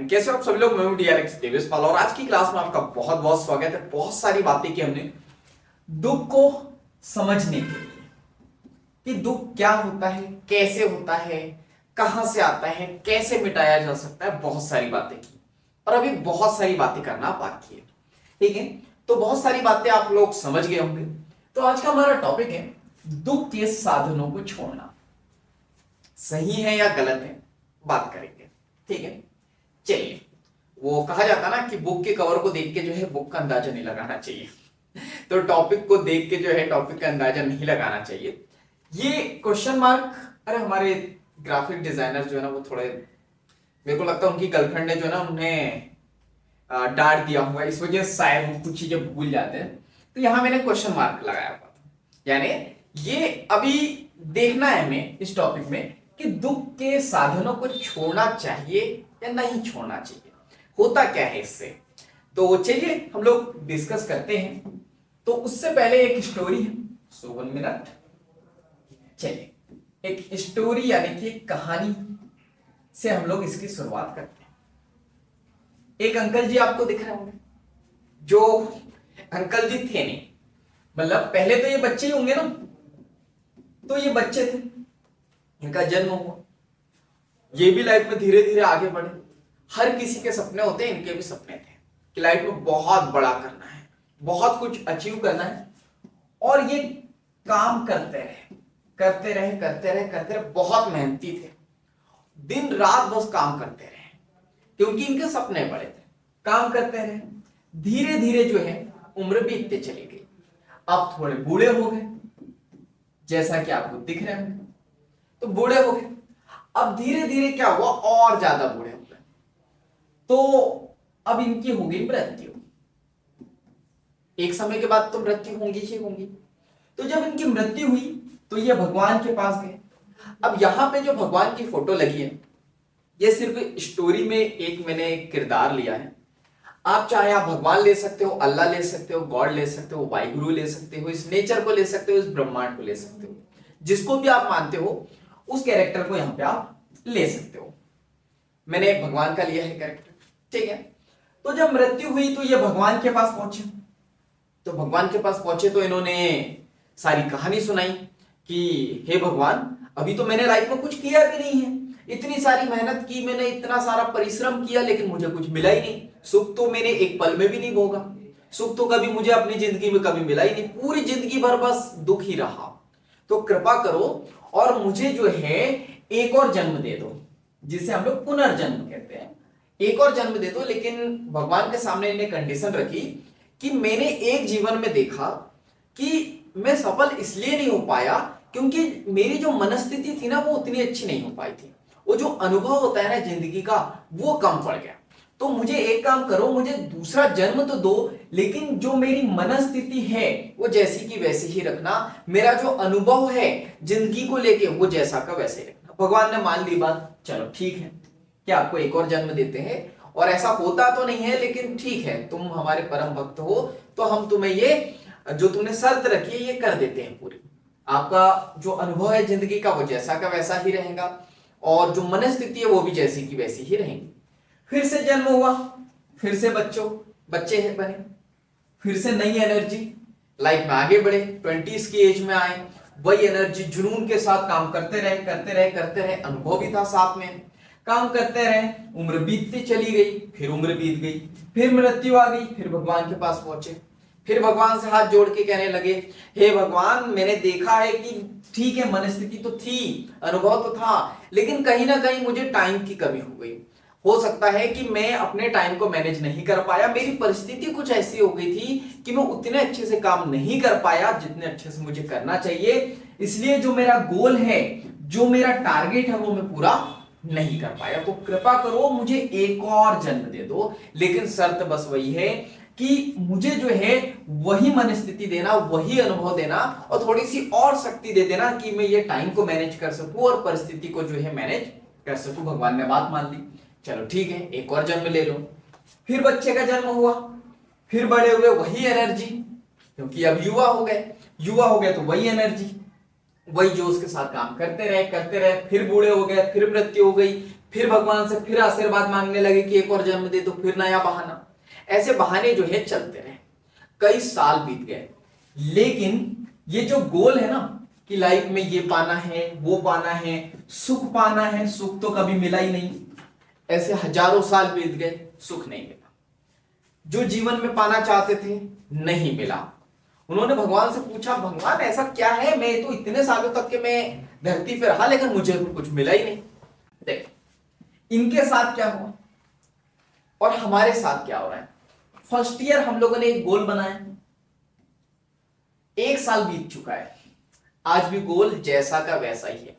And कैसे हो आप सभी लोग। मैं हूं डीआरएक्स देवेशपाल और आज की क्लास में आपका बहुत बहुत स्वागत है। बहुत सारी बातें की हमने दुख को समझने के लिए कि दुख क्या होता है, कैसे होता है, कहां से आता है, कैसे मिटाया जा सकता है। बहुत सारी बातें की और अभी बहुत सारी बातें करना बाकी है। ठीक है, तो बहुत सारी बातें आप लोग समझ गए होंगे। तो आज का हमारा टॉपिक है दुख के साधनों को छोड़ना। सही है या गलत है बात करेंगे। ठीक है, चलिए। वो कहा जाता ना कि बुक के कवर को देख के जो है बुक का अंदाजा नहीं लगाना चाहिए। तो टॉपिक को देख के जो है टॉपिक का अंदाजा नहीं लगाना चाहिए। ये क्वेश्चन मार्क, अरे हमारे ग्राफिक डिजाइनर जो है ना वो थोड़े, मेरे को लगता है उनकी गर्लफ्रेंड ने जो है ना उन्हें डांट दिया होगा, इस वजह से शायद वो कुछ चीजें भूल जाते हैं। तो यहां मैंने क्वेश्चन मार्क लगाया हुआ था, यानी ये अभी देखना है हमें इस टॉपिक में कि दुख के साधनों को छोड़ना चाहिए या नहीं छोड़ना चाहिए, होता क्या है इससे। तो चलिए हम लोग डिस्कस करते हैं। तो उससे पहले एक स्टोरी है, सो 1 मिनट। चलिए, एक स्टोरी यानी कि एक कहानी से हम लोग इसकी शुरुआत करते हैं। एक अंकल जी आपको दिख रहे होंगे, जो अंकल जी थे नहीं, मतलब पहले तो ये बच्चे ही होंगे ना। तो ये बच्चे थे, इनका जन्म हुआ, ये भी लाइफ में धीरे धीरे आगे बढ़े। हर किसी के सपने होते हैं, इनके भी सपने थे कि लाइफ में बहुत बड़ा करना है, बहुत कुछ अचीव करना है। और ये काम करते रहे करते रहे करते रहे करते रहे, बहुत मेहनती थे, दिन रात बस काम करते रहे क्योंकि इनके सपने बड़े थे। काम करते रहे, धीरे धीरे जो है उम्र बीतते चली गई। अब थोड़े बूढ़े हो गए, जैसा कि आपको दिख रहे होंगे। तो बूढ़े हो गए, अब धीरे धीरे क्या हुआ, और ज्यादा बूढ़े हो गए। तो अब इनकी हो गई मृत्यु। एक समय के बाद तो मृत्यु होंगी ही होंगी। तो जब इनकी मृत्यु हुई तो ये भगवान के पास गए। अब यहां पे जो भगवान की फोटो लगी है, ये सिर्फ स्टोरी में एक मैंने किरदार लिया है। आप चाहे आप भगवान ले सकते हो, अल्लाह ले सकते हो, गॉड ले सकते हो, वाहिगुरु ले सकते हो, इस नेचर को ले सकते हो, इस ब्रह्मांड को ले सकते हो, जिसको भी आप मानते हो उस कैरेक्टर को यहां पे आप ले सकते हो। मैंने भगवान का लिया है कैरेक्टर। ठीक है, तो जब मृत्यु हुई तो ये भगवान के पास पहुंचे। तो भगवान के पास पहुंचे तो इन्होंने सारी कहानी सुनाई कि हे भगवान, अभी तो मैंने लाइफ में कुछ किया भी नहीं है, इतनी सारी मेहनत की मैंने, इतना सारा परिश्रम किया, लेकिन मुझे कुछ मिला ही नहीं। सुख तो मैंने एक पल में भी नहीं भोगा, सुख तो कभी मुझे अपनी जिंदगी में कभी मिला ही नहीं, पूरी जिंदगी भर बस दुख ही रहा। तो कृपा करो और मुझे जो है एक और जन्म दे दो, जिसे हम लोग पुनर्जन्म कहते हैं। एक और जन्म दे दो। लेकिन भगवान के सामने इन्हें कंडीशन रखी कि मैंने एक जीवन में देखा कि मैं सफल इसलिए नहीं हो पाया क्योंकि मेरी जो मनस्थिति थी ना वो उतनी अच्छी नहीं हो पाई थी। वो जो अनुभव होता है ना जिंदगी का, वो कम पड़ गया। तो मुझे एक काम करो, मुझे दूसरा जन्म तो दो, लेकिन जो मेरी मनस्थिति है वो जैसी की वैसी ही रखना। मेरा जो अनुभव है जिंदगी को लेके वो जैसा का वैसे ही रखना। भगवान ने मान ली बात, चलो ठीक है कि आपको एक और जन्म देते हैं। और ऐसा होता तो नहीं है, लेकिन ठीक है, तुम हमारे परम भक्त हो तो हम तुम्हें ये जो तुमने शर्त रखी है ये कर देते हैं पूरी। आपका जो अनुभव है जिंदगी का वो जैसा का वैसा ही रहेगा, और जो मनस्थिति है वो भी जैसी की वैसी ही रहेंगी। फिर से जन्म हुआ, फिर से बच्चे बने, फिर से नई एनर्जी, लाइफ में आगे बढ़े, 20s की एज में आए, वही एनर्जी जुनून के साथ काम करते रहे करते रहे करते रहे। अनुभव भी था साथ में, काम करते रहे, उम्र बीतती चली गई, फिर उम्र बीत गई, फिर मृत्यु आ गई, फिर भगवान के पास पहुंचे। फिर भगवान से हाथ जोड़ के कहने लगे, हे भगवान, मैंने देखा है कि ठीक है मनस्थिति तो थी, अनुभव तो था, लेकिन कहीं ना कहीं मुझे टाइम की कमी हो गई। हो सकता है कि मैं अपने टाइम को मैनेज नहीं कर पाया, मेरी परिस्थिति कुछ ऐसी हो गई थी कि मैं उतने अच्छे से काम नहीं कर पाया जितने अच्छे से मुझे करना चाहिए। इसलिए जो मेरा गोल है, जो मेरा टारगेट है, वो मैं पूरा नहीं कर पाया। तो कृपा करो मुझे एक और जन्म दे दो, लेकिन शर्त बस वही है कि मुझे जो है वही मनस्थिति देना, वही अनुभव देना, और थोड़ी सी और शक्ति दे देना कि मैं ये टाइम को मैनेज कर सकूं और परिस्थिति को जो है मैनेज कर सकूं। भगवान ने बात मान ली, चलो ठीक है एक और जन्म ले लो। फिर बच्चे का जन्म हुआ, फिर बड़े हुए, वही एनर्जी, क्योंकि अब युवा हो गए तो वही एनर्जी, वही जो उसके साथ काम करते रहे, फिर बूढ़े हो गए, फिर मृत्यु हो गई, फिर भगवान से फिर आशीर्वाद मांगने लगे कि एक और जन्म दे दो, फिर नया बहाना। ऐसे बहाने जो है चलते रहे, कई साल बीत गए। लेकिन ये जो गोल है ना कि लाइफ में ये पाना है, वो पाना है, सुख पाना है, सुख तो कभी मिला ही नहीं। ऐसे हजारों साल बीत गए, सुख नहीं मिला। जो जीवन में पाना चाहते थे नहीं मिला। उन्होंने भगवान से पूछा, भगवान ऐसा क्या है, मैं तो इतने सालों तक के मैं धरती पे रहा लेकिन मुझे तो कुछ मिला ही नहीं। देख इनके साथ क्या हुआ और हमारे साथ क्या हो रहा है। फर्स्ट ईयर हम लोगों ने एक गोल बनाया, 1 साल बीत चुका है, आज भी गोल जैसा का वैसा ही है।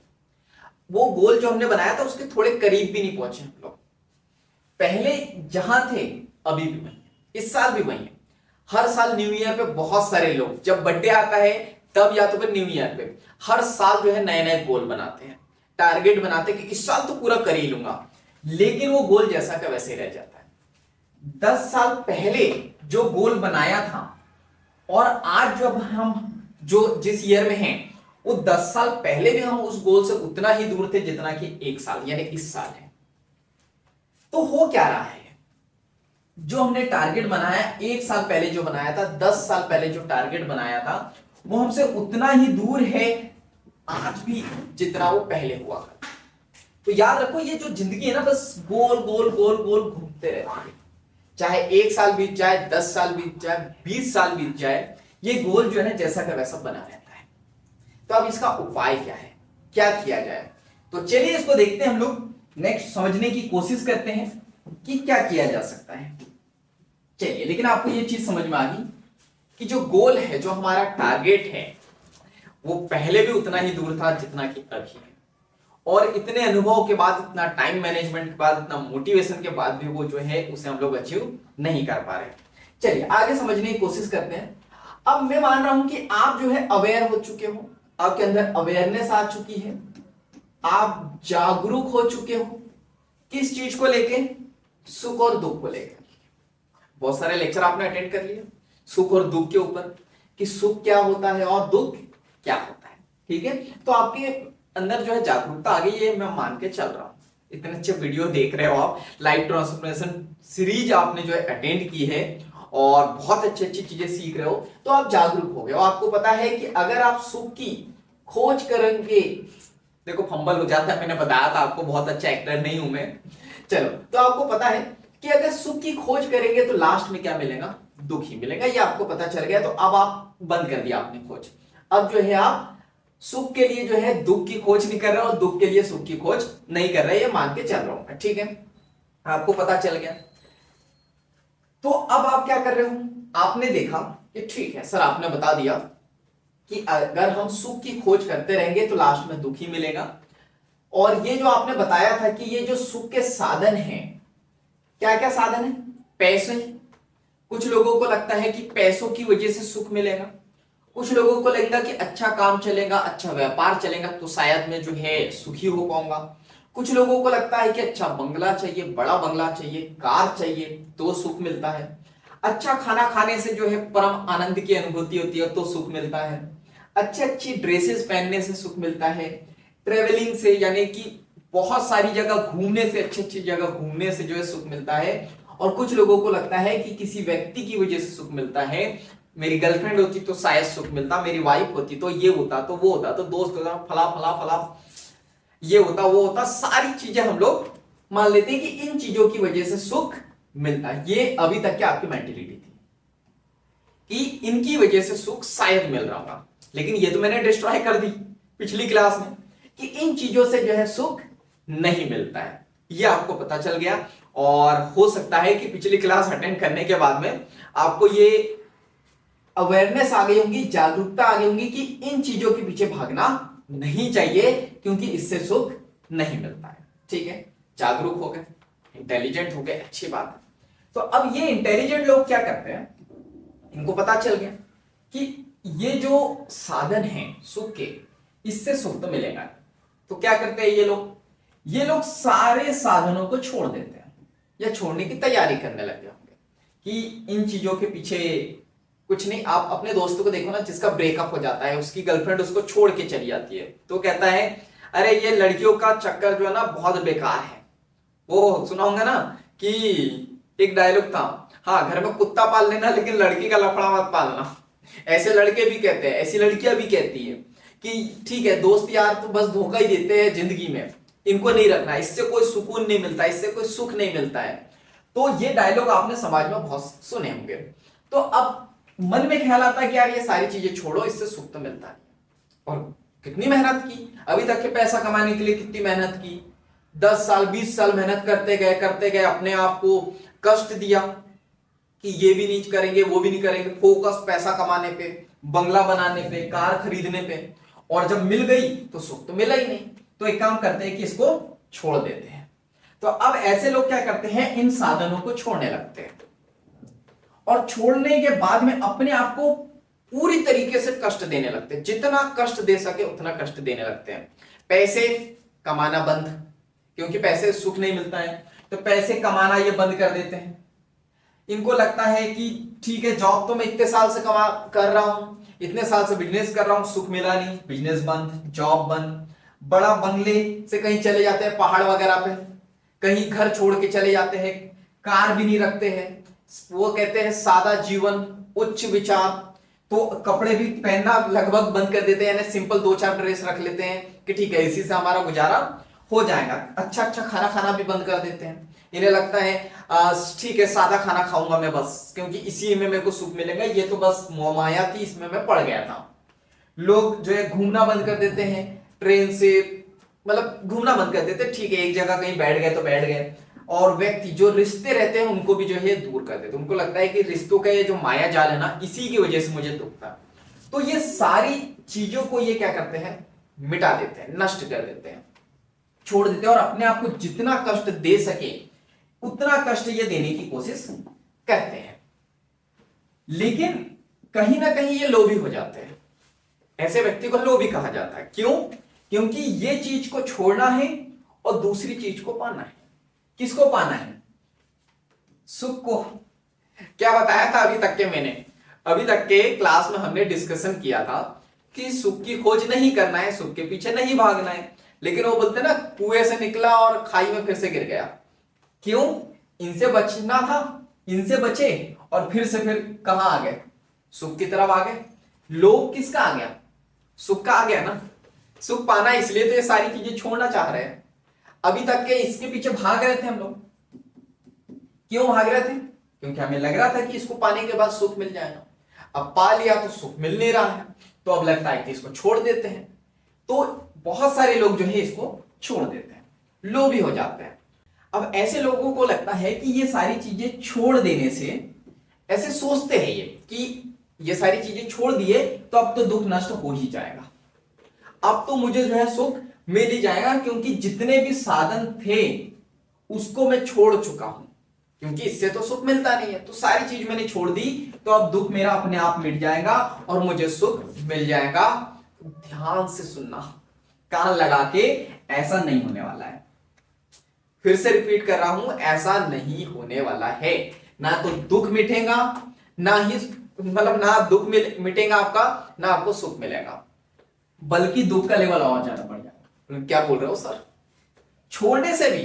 वो गोल जो हमने बनाया था उसके थोड़े करीब भी नहीं पहुंचे हम लोग। पहले जहां थे अभी भी वही, इस साल भी वही है। हर साल न्यू ईयर पे बहुत सारे लोग जब बर्थडे आता है तब या तो फिर न्यू ईयर पे हर साल जो है नए नए गोल बनाते हैं, टारगेट बनाते हैं कि इस साल तो पूरा कर ही लूंगा, लेकिन वो गोल जैसा का वैसे रह जाता है। 10 साल पहले जो गोल बनाया था और आज जब हम जो जिस ईयर में हैं वो 10 साल पहले भी हम उस गोल से उतना ही दूर थे जितना कि 1 साल यानी इस साल है। तो हो क्या रहा है, जो हमने टारगेट बनाया 1 साल पहले जो बनाया था, 10 साल पहले जो टारगेट बनाया था वो हमसे उतना ही दूर है आज भी जितना वो पहले हुआ था। तो याद रखो ये जो जिंदगी है ना बस गोल गोल गोल गोल घूमते रहते हैं। चाहे 1 साल बीत जाए, 10 साल बीत जाए, 20 साल बीत जाए, ये गोल जो है ना जैसा का वैसा बना रहता है। तो अब इसका उपाय क्या है, क्या किया जाए, तो चलिए इसको देखते हैं हम लोग। नेक्स्ट समझने की कोशिश करते हैं कि क्या किया जा सकता है। चलिए, लेकिन आपको ये चीज समझ में आ गई कि जो गोल है, जो हमारा टारगेट है, वो पहले भी उतना ही दूर था जितना कि अभी है। और इतने अनुभव के बाद, इतना टाइम मैनेजमेंट के बाद, इतना मोटिवेशन के बाद भी वो जो है उसे हम लोग अचीव नहीं कर पा रहे। चलिए आगे समझने की कोशिश करते हैं। अब मैं मान रहा हूं कि आप जो है अवेयर हो चुके हो, आपके अंदर अवेयरनेस आ चुकी है, आप जागरूक हो चुके हो। किस चीज को लेके, सुख और दुख को लेकर। बहुत सारे लेक्चर आपने अटेंड कर लिए सुख और दुख के ऊपर कि सुख क्या होता है और दुख क्या होता है। ठीक है, तो आपके अंदर जो है जागरूकता आ गई है, मैं मान के चल रहा हूं। इतने अच्छे वीडियो देख रहे हो आप, लाइफ ट्रांसफॉर्मेशन सीरीज आपने जो है अटेंड की है और बहुत अच्छी अच्छी चीजें सीख रहे हो, तो आप जागरूक हो गए और आपको पता है कि अगर आप सुख की खोज करेंगे, देखो फंबल हो जाता है, मैंने बताया था आपको, बहुत अच्छा एक्टर नहीं हूं मैं। चलो, तो आपको पता है कि अगर सुख की खोज करेंगे तो लास्ट में क्या मिलेगा, दुख ही मिलेगा। ये आपको पता चल गया, तो अब आप बंद कर दिया आपने खोज। अब जो है आप सुख के लिए जो है दुख की खोज नहीं कर रहे और दुख के लिए सुख की खोज नहीं कर रहे, ये मान के चल रहा हूं मैं। ठीक है, आपको पता चल गया। तो अब आप क्या कर रहे हो, आपने देखा कि ठीक है सर, आपने बता दिया कि अगर हम सुख की खोज करते रहेंगे तो लास्ट में दुख ही मिलेगा। और ये जो आपने बताया था कि ये जो सुख के साधन हैं, क्या क्या साधन है, पैसे। कुछ लोगों को लगता है कि पैसों की वजह से सुख मिलेगा, कुछ लोगों को लगेगा कि अच्छा काम चलेगा, अच्छा व्यापार चलेगा तो शायद मैं जो है सुखी हो पाऊंगा। कुछ लोगों को लगता है कि अच्छा बंगला चाहिए, बड़ा बंगला चाहिए, कार चाहिए तो सुख मिलता है। अच्छा खाना खाने से जो है परम आनंद की अनुभूति होती है तो सुख मिलता है। अच्छी अच्छी ड्रेसेस पहनने से सुख मिलता है। ट्रेवलिंग से यानी कि बहुत सारी जगह घूमने से, अच्छी अच्छी जगह घूमने से जो है सुख मिलता है। और कुछ लोगों को लगता है कि किसी व्यक्ति की वजह से सुख मिलता है, मेरी गर्लफ्रेंड होती तो शायद सुख मिलता, मेरी वाइफ होती तो ये होता, तो वो होता, तो दोस्त होता, फला फला फला ये होता, वो होता, सारी चीजें हम लोग मान लेते हैं कि इन चीजों की वजह से सुख मिलता है। ये अभी तक की आपकी मेंटेलिटी थी कि इनकी वजह से सुख शायद मिल रहा होगा, लेकिन ये तो मैंने डिस्ट्रॉय कर दी पिछली क्लास में कि इन चीजों से जो है सुख नहीं मिलता है। ये आपको पता चल गया और हो सकता है कि पिछली क्लास अटेंड करने के बाद में आपको ये अवेयरनेस आ गई होगी, जागरूकता आ गई होगी कि इन चीजों के पीछे भागना नहीं चाहिए क्योंकि इससे सुख नहीं मिलता है। ठीक है, जागरूक हो गए, इंटेलिजेंट हो गए, अच्छी बात है। तो अब ये इंटेलिजेंट लोग क्या करते हैं, इनको पता चल गया कि ये जो साधन है सुख के, इससे सुख तो मिलेगा, तो क्या करते हैं ये लोग सारे साधनों को छोड़ देते हैं या छोड़ने की तैयारी करने लगे होंगे कि इन चीजों के पीछे कुछ नहीं। आप अपने दोस्तों को देखो ना, जिसका ब्रेकअप हो जाता है, उसकी गर्लफ्रेंड उसको छोड़ के चली जाती है, तो कहता है अरे ये लड़कियों का चक्कर जो है ना बहुत बेकार है, वो सुना होगा ना कि एक डायलॉग था, हाँ घर में कुत्ता पाल लेना लेकिन लड़की का लफड़ा मत पालना। ऐसे लड़के भी कहते हैं, ऐसी लड़कियां भी कहती है कि ठीक है दोस्त यार तो बस धोखा ही देते हैं जिंदगी में, इनको नहीं रखना, इससे कोई सुकून नहीं मिलता, इससे कोई सुख नहीं मिलता है। तो ये डायलॉग आपने समाज में बहुत सुने होंगे। तो अब मन में ख्याल आता है कि यार ये सारी चीजें छोड़ो, इससे सुख तो मिलता है। और कितनी मेहनत की अभी तक के पैसा कमाने के लिए, कितनी मेहनत की, 10 साल 20 साल मेहनत करते गए, अपने आप को कष्ट दिया कि ये भी नहीं करेंगे वो भी नहीं करेंगे, फोकस पैसा कमाने पे, बंगला बनाने पे, कार खरीदने पे, और जब मिल गई तो सुख तो मिला ही नहीं। तो एक काम करते हैं कि इसको छोड़ देते हैं। तो अब ऐसे लोग क्या करते हैं, इन साधनों को छोड़ने लगते हैं, और छोड़ने के बाद में अपने आप को पूरी तरीके से कष्ट देने लगते हैं, जितना कष्ट दे सके उतना कष्ट देने लगते हैं। पैसे कमाना बंद, क्योंकि पैसे से सुख नहीं मिलता है, तो पैसे कमाना ये बंद कर देते हैं। इनको लगता है कि ठीक है जॉब तो मैं इतने साल से कमा कर रहा हूं, इतने साल से बिजनेस कर रहा हूं, सुख मिला नहीं, बिजनेस बंद, जॉब बंद, बड़ा बंगले से कहीं चले जाते हैं पहाड़ वगैरह पे, कहीं घर छोड़ के चले जाते हैं, कार भी नहीं रखते हैं, वो कहते हैं सादा जीवन उच्च विचार, तो कपड़े भी पहनना लगभग बंद कर देते हैं, यानी सिंपल 2-4 ड्रेस रख लेते हैं कि ठीक है इसी से हमारा गुजारा हो जाएगा। अच्छा अच्छा खाना खाना भी बंद कर देते हैं, इन्हें लगता है ठीक है सादा खाना खाऊंगा मैं बस, क्योंकि इसी में मेरे को सुख मिलेगा, ये तो बस मोहमाया थी, इसमें मैं पड़ गया था। लोग जो है घूमना बंद कर देते हैं, ट्रेन से मतलब घूमना बंद कर देते हैं, ठीक है एक जगह कहीं बैठ गए तो बैठ गए। और व्यक्ति जो रिश्ते रहते हैं उनको भी जो है दूर कर देते हैं, उनको लगता है कि रिश्तों का ये जो माया जाल है ना, इसी की वजह से मुझे दुख था। तो ये सारी चीजों को ये क्या करते हैं, मिटा देते हैं, नष्ट कर देते हैं, छोड़ देते हैं, और अपने आप को जितना कष्ट दे सके उतना कष्ट ये देने की कोशिश करते हैं। लेकिन कहीं ना कहीं ये लोभी हो जाते हैं, ऐसे व्यक्ति को लोभी कहा जाता है। क्यों? क्योंकि ये चीज को छोड़ना है और दूसरी चीज को पाना है। किसको पाना है? सुख को। क्या बताया था अभी तक के मैंने, अभी तक के क्लास में हमने डिस्कशन किया था कि सुख की खोज नहीं करना है, सुख के पीछे नहीं भागना है, लेकिन वो बोलते ना कुएं से निकला और खाई में फिर से गिर गया। क्यों? इनसे बचना था, इनसे बचे और फिर से फिर कहां आ गए, सुख की तरफ आ गए। लोभ किसका आ गया? सुख का आ गया ना। सुख पाना इसलिए तो ये सारी चीजें छोड़ना चाह रहे हैं। अभी तक के इसके पीछे भाग रहे थे हम लोग। क्यों भाग रहे थे? क्योंकि हमें लग रहा था कि इसको पाने के बाद सुख मिल जाएगा। अब पा लिया तो सुख मिल नहीं रहा है, तो अब लगता है कि इसको छोड़ देते हैं। तो बहुत सारे लोग जो है इसको छोड़ देते हैं, लोभी हो जाते हैं। अब ऐसे लोगों को लगता है कि ये सारी चीजें छोड़ देने से, ऐसे सोचते हैं ये कि ये सारी चीजें छोड़ दिए तो अब तो दुख नष्ट हो ही जाएगा, अब तो मुझे जो है सुख मिल ही जाएगा, क्योंकि जितने भी साधन थे उसको मैं छोड़ चुका हूं, क्योंकि इससे तो सुख मिलता नहीं है, तो सारी चीज मैंने छोड़ दी, तो अब दुख मेरा अपने आप मिट जाएगा और मुझे सुख मिल जाएगा। ध्यान से सुनना, कान लगा के, ऐसा नहीं होने वाला है। फिर से रिपीट कर रहा हूं, ऐसा नहीं होने वाला है। ना तो दुख मिटेगा, ना ही मतलब ना दुख मिटेगा आपका, ना आपको सुख मिलेगा, बल्कि दुख का लेवल और ज्यादा बढ़ जाएगा। क्या बोल रहे हो सर? छोड़ने से भी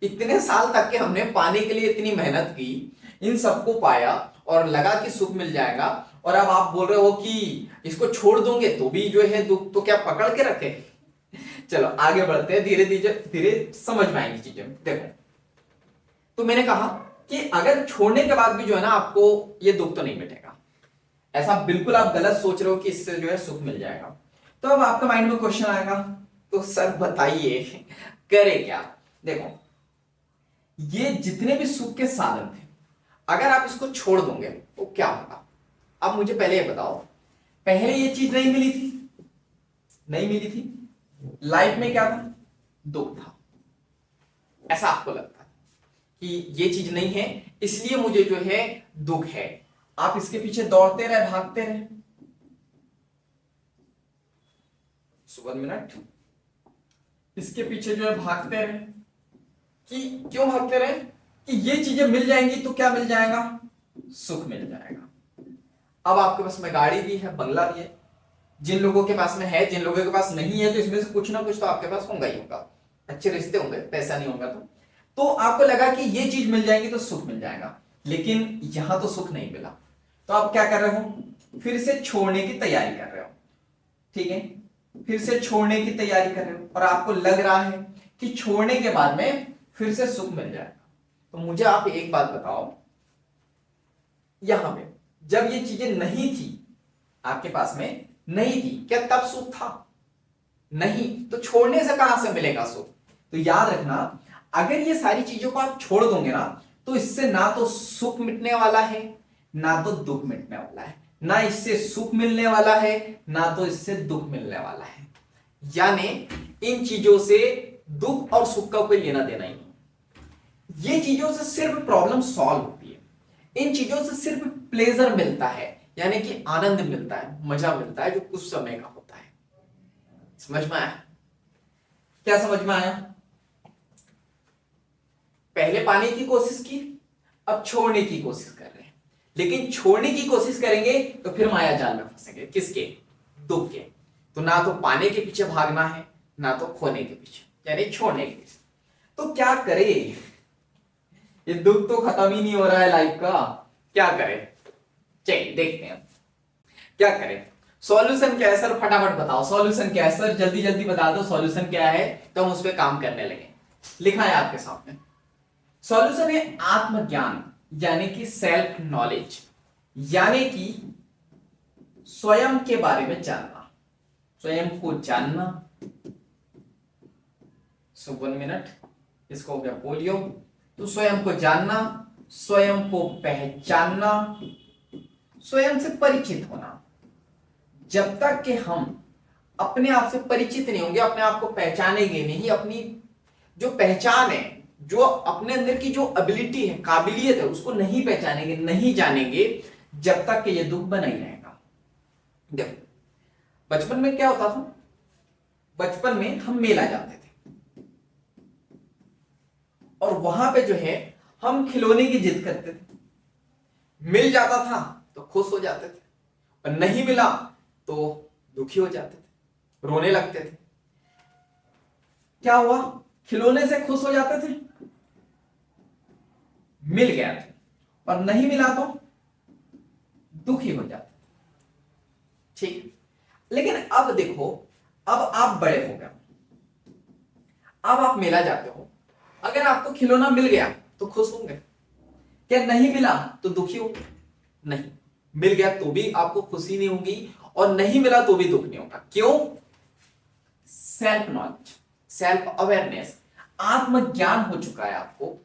इतने साल तक के हमने पाने के लिए इतनी मेहनत की, इन सबको पाया और लगा कि सुख मिल जाएगा, और अब आप बोल रहे हो कि इसको छोड़ दोगे तो भी जो है दुख तो क्या पकड़ के रखे? चलो आगे बढ़ते हैं, धीरे धीरे धीरे समझ में आएंगी चीजें। देखो, तो मैंने कहा कि अगर छोड़ने के बाद भी जो है ना आपको ये दुख तो नहीं मिटेगा, ऐसा बिल्कुल आप गलत सोच रहे हो कि इससे जो है सुख मिल जाएगा। तो अब आपका माइंड में क्वेश्चन आएगा, तो सर बताइए करे क्या? देखो, ये जितने भी सुख के साधन थे, अगर आप इसको छोड़ दोगे तो क्या होगा? अब मुझे पहले ये बताओ, पहले ये चीज नहीं मिली थी, नहीं मिली थी, लाइफ में क्या था? दुख था। ऐसा आपको लगता है कि ये चीज नहीं है इसलिए मुझे जो है दुख है, आप इसके पीछे दौड़ते रहे, भागते रहे। सुबह मिनट, इसके पीछे जो है भागते रहे कि क्यों भागते रहे? कि ये चीजें मिल जाएंगी तो क्या मिल जाएगा? सुख मिल जाएगा। अब आपके पास में गाड़ी भी है, बंगला भी है, जिन लोगों के पास में है, जिन लोगों के पास नहीं है, तो इसमें से कुछ ना कुछ तो आपके पास होगा ही होगा। अच्छे रिश्ते होंगे, पैसा नहीं होगा तो, तो आपको लगा कि ये चीज मिल जाएगी तो सुख मिल जाएगा, लेकिन यहां तो सुख नहीं मिला। तो आप क्या कर रहे हो, फिर से छोड़ने की तैयारी कर रहे हो। ठीक है, फिर से छोड़ने की तैयारी कर रहे हो और आपको लग रहा है कि छोड़ने के बाद में फिर से सुख मिल जाएगा। तो मुझे आप एक बात बताओ, यहां पे जब ये चीजें नहीं थी, आपके पास में नहीं थी, क्या तब सुख था? नहीं। तो छोड़ने से कहां से मिलेगा सुख? तो याद रखना, अगर ये सारी चीजों को आप छोड़ दोगे ना, तो इससे ना तो सुख मिटने वाला है, ना तो दुख मिटने वाला है। ना इससे सुख मिलने वाला है, ना तो इससे दुख मिलने वाला है। यानी इन चीजों से दुख और सुख का कोई लेना देना ही नहीं। ये चीजों से सिर्फ प्रॉब्लम सॉल्व होती है, इन चीजों से सिर्फ प्लेजर मिलता है, यानी कि आनंद मिलता है, मजा मिलता है, जो कुछ समय का होता है। समझ में आया? क्या समझ में आया? पहले पाने की कोशिश की, अब छोड़ने की कोशिश कर रहे हैं, लेकिन छोड़ने की कोशिश करेंगे तो फिर माया जाल में फंसेंगे। किसके? दुख के। तो ना तो पाने के पीछे भागना है, ना तो खोने के पीछे, यानी छोड़ने के पीछे। तो क्या करें? ये दुख तो खत्म ही नहीं हो रहा है लाइफ का, क्या करें? चलिए देखते हैं क्या करें। सॉल्यूशन क्या है सर? फटाफट बताओ सॉल्यूशन क्या है सर, जल्दी जल्दी बता दो सॉल्यूशन क्या है, तो हम उस पर काम करने लगे। लिखा है आपके सामने, सॉल्यूशन है आत्मज्ञान, यानी कि सेल्फ नॉलेज, यानी कि स्वयं के बारे में जानना, स्वयं को जानना। सो 1 मिनट, इसको हो गया पोलियो। तो स्वयं को जानना, स्वयं को पहचानना, स्वयं से परिचित होना। जब तक कि हम अपने आप से परिचित नहीं होंगे, अपने आप को पहचानेंगे नहीं, अपनी जो पहचान है, जो अपने अंदर की जो एबिलिटी है, काबिलियत है, उसको नहीं पहचानेंगे, नहीं जानेंगे, जब तक कि ये दुख बना ही रहेगा। देखो बचपन में क्या होता था, बचपन में हम मेला जाते थे और वहां पे जो है हम खिलौने की जिद करते थे। मिल जाता था तो खुश हो जाते थे, और नहीं मिला तो दुखी हो जाते थे, रोने लगते थे। क्या हुआ? खिलौने से खुश हो जाते थे, मिल गया था, और नहीं मिला तो दुखी हो जाते। ठीक, लेकिन अब देखो, अब आप बड़े हो गए, अब आप मेला जाते हो, अगर आपको खिलौना मिल गया तो खुश होंगे, क्या नहीं मिला तो दुखी होंगे? नहीं, मिल गया तो भी आपको खुशी नहीं होगी, और नहीं मिला तो भी दुख नहीं होगा। क्यों? सेल्फ नॉलेज, सेल्फ अवेयरनेस, आत्मज्ञान हो चुका है आपको।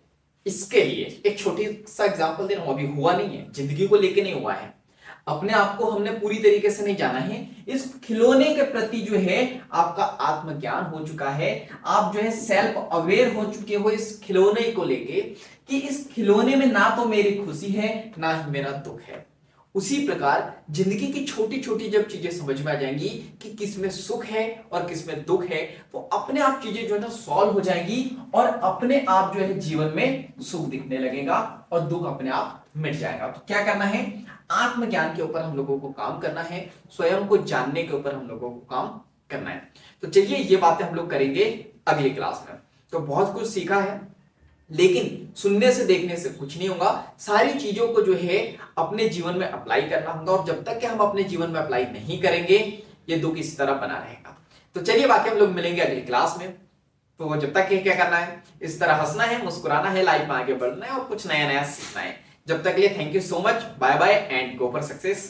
इसके लिए एक छोटी सा एग्जांपल दे रहा हूं, अभी हुआ नहीं है, जिंदगी को लेके नहीं हुआ है, अपने आप को हमने पूरी तरीके से नहीं जाना है। इस खिलौने के प्रति जो है आपका आत्मज्ञान हो चुका है, आप जो है सेल्फ अवेयर हो चुके हो इस खिलौने को लेके, कि इस खिलौने में ना तो मेरी खुशी है, ना ही मेरा दुख है। उसी प्रकार जिंदगी की छोटी छोटी जब चीजें समझ में आ जाएंगी कि किसमें सुख है और किसमें दुख है, तो अपने आप चीजें जो है ना सॉल्व हो जाएंगी, और अपने आप जो है जीवन में सुख दिखने लगेगा और दुख अपने आप मिट जाएगा। तो क्या करना है? आत्मज्ञान के ऊपर हम लोगों को काम करना है, स्वयं को जानने के ऊपर हम लोगों को काम करना है। तो चलिए ये बातें हम लोग करेंगे अगली क्लास में। तो बहुत कुछ सीखा है, लेकिन सुनने से देखने से कुछ नहीं होगा, सारी चीजों को जो है अपने जीवन में अप्लाई करना होगा, और जब तक कि हम अपने जीवन में अप्लाई नहीं करेंगे, ये दुख इस तरह बना रहेगा। तो चलिए बाकी हम लोग मिलेंगे अगली क्लास में। तो जब तक क्या करना है, इस तरह हंसना है, मुस्कुराना है, लाइफ में आगे बढ़ना है और कुछ नया नया सीखना है। जब तक के लिए thank you so much, bye bye and go for success.